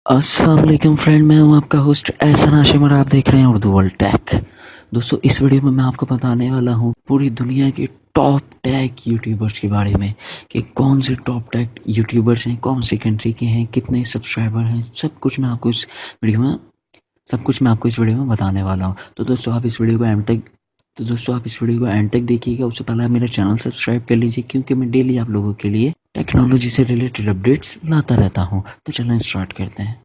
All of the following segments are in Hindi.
अस्सलाम वालेकुम फ्रेंड, मैं हूं आपका होस्ट एहसन हाशिम और आप देख रहे हैं उर्दू वर्ल्ड टेक। दोस्तों, इस वीडियो में मैं आपको बताने वाला हूं पूरी दुनिया के टॉप टेक यूट्यूबर्स के बारे में कि कौन से टॉप टेक यूट्यूबर्स हैं, कौन सी कंट्री के हैं, कितने सब्सक्राइबर हैं। सब कुछ मैं आपको इस वीडियो में बताने वाला हूँ। तो दोस्तों, आप इस वीडियो को एंड तक देखिएगा। उससे पहले आप मेरा चैनल सब्सक्राइब कर लीजिए, क्योंकि मैं डेली आप लोगों के लिए टेक्नोलॉजी से रिलेटेड अपडेट्स लाता रहता हूँ। तो चलें स्टार्ट करते हैं।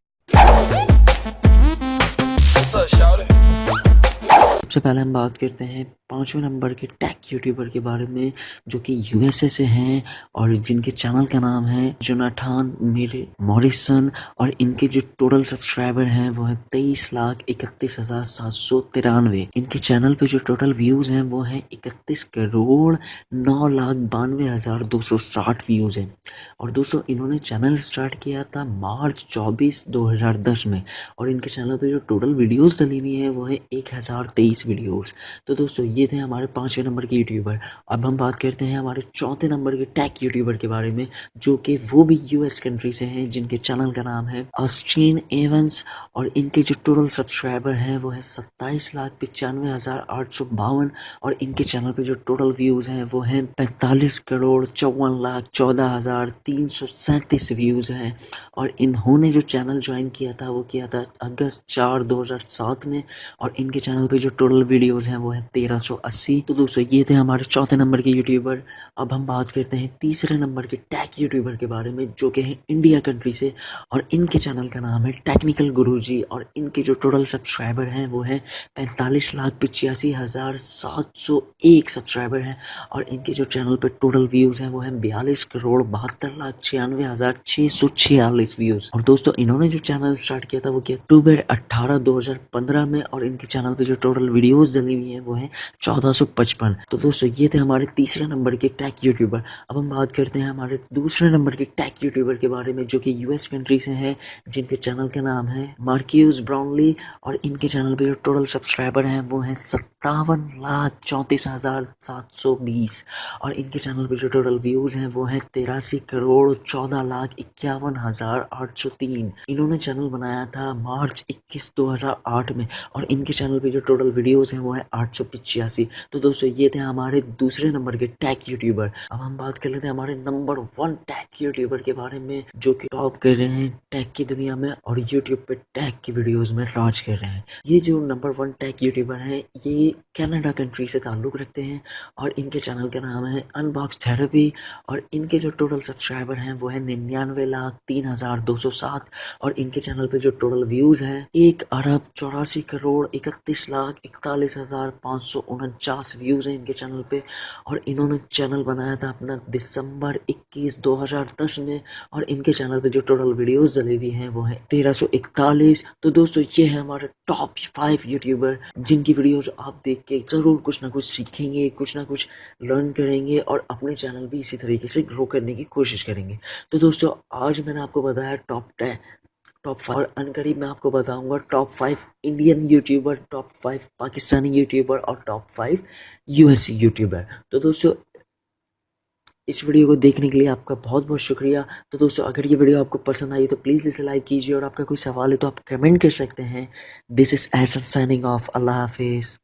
सबसे पहले हम बात करते हैं 5वें नंबर के टेक यूट्यूबर के बारे में, जो कि यूएसए से हैं और जिनके चैनल का नाम है जोनाथन मेरे मॉरिसन। और इनके जो टोटल सब्सक्राइबर हैं वो है 23,31,793। इनके चैनल पे जो टोटल व्यूज़ हैं वो हैं 31,09,92,260 व्यूज़ हैं। और दोस्तों, इन्होंने चैनल स्टार्ट किया था मार्च 24, 2010 में। और इनके चैनल पे जो टोटल वीडियोस डली हुई हैं वो है 1023 वीडियोस। तो दोस्तों, ये थे हमारे 5वें नंबर के यूट्यूबर। अब हम बात करते हैं हमारे 4थे नंबर के टेक यूट्यूबर के बारे में, जो कि वो भी यूएस कंट्री से हैं, जिनके चैनल का नाम है ऑस्टिन एवंस। और इनके जो टोटल सब्सक्राइबर हैं वो है 27,95,852। और इनके चैनल पे जो टोटल व्यूज़ हैं वो हैं 45,54,14,337 व्यूज़ हैं। और इन्होंने जो चैनल ज्वाइन किया था वो किया था अगस्त 4, 2007 में। और इनके चैनल पे जो टोटल वीडियोस हैं वो है 1380। तो दोस्तों, ये थे हमारे 4थे नंबर के यूट्यूबर। अब हम बात करते हैं 3रे नंबर के टेक यूट्यूबर के बारे में, जो कि हैं इंडिया कंट्री से। और इनके चैनल का नाम है टेक्निकल गुरुजी। और इनके जो टोटल सब्सक्राइबर हैं वो हैं 45,85,701 सब्सक्राइबर हैं। और इनके जो चैनल पे टोटल व्यूज़ हैं वो हैं 42,72,96,646 व्यूज़। और दोस्तों, इन्होंने जो चैनल स्टार्ट किया था वो किया अक्टूबर 18, 2015 में। और इनके चैनल पे जो टोटल वीडियोस डली हुई हैं वो हैं 1455। तो दोस्तों, ये थे हमारे 3रे नंबर के टेक यूट्यूबर। अब हम बात करते हैं हमारे 2रे नंबर के टेक यूट्यूबर के बारे में, जो कि यूएस कंट्री से हैं, जिनके चैनल का नाम है मार्क्यूस ब्राउनली। और इनके चैनल पे जो टोटल सब्सक्राइबर हैं वो हैं 57,34,720। और इनके चैनल पे जो टोटल व्यूज़ हैं वो हैं 83,14,51,803। इन्होंने चैनल बनाया था मार्च 21, 2008 में। और इनके चैनल पे जो टोटल वीडियोज़ हैं वो हैं 885। तो दोस्तों, ये थे हमारे 2रे नंबर के टेक यूट्यूबर। अब हम बात कर लेते हैं हमारे नंबर 1 टेक यूट्यूबर के बारे में, जो कि टॉप कर रहे हैं टेक की दुनिया में और यूट्यूब पे टेक की वीडियोस में राज कर रहे हैं। ये जो नंबर 1 टेक यूट्यूबर हैं ये कनाडा कंट्री से ताल्लुक़ रखते हैं। और इनके चैनल का नाम है अनबॉक्स थेरेपी। और इनके जो टोटल सब्सक्राइबर हैं वो है 99,03,207। और इनके चैनल पे जो टोटल व्यूज़ हैं 1,84,31,41,45,549 व्यूज़ हैं इनके चैनल पे। और इन्होंने चैनल बनाया था अपना दिसंबर 21, 2010 में। और इनके चैनल पे जो टोटल वीडियोस डली हुई हैं वो हैं 1341। तो दोस्तों, ये है हमारे टॉप 5 यूट्यूबर, जिनकी वीडियोस आप देख के ज़रूर कुछ ना कुछ सीखेंगे, कुछ ना कुछ लर्न करेंगे और अपने चैनल भी इसी तरीके से ग्रो करने की कोशिश करेंगे। तो दोस्तों, आज मैंने आपको बताया टॉप 5, और अनकरीब मैं आपको बताऊंगा top 5 Indian YouTuber, top 5 Pakistani YouTuber और टॉप 5 यूएस यूट्यूबर। तो दोस्तों, इस वीडियो को देखने के लिए आपका बहुत बहुत शुक्रिया। तो दोस्तों, अगर ये वीडियो आपको पसंद आई तो प्लीज़ इसे लाइक कीजिए, और आपका कोई सवाल है तो आप कमेंट कर सकते हैं। This is Ehsan signing off. अल्लाह हाफिज़।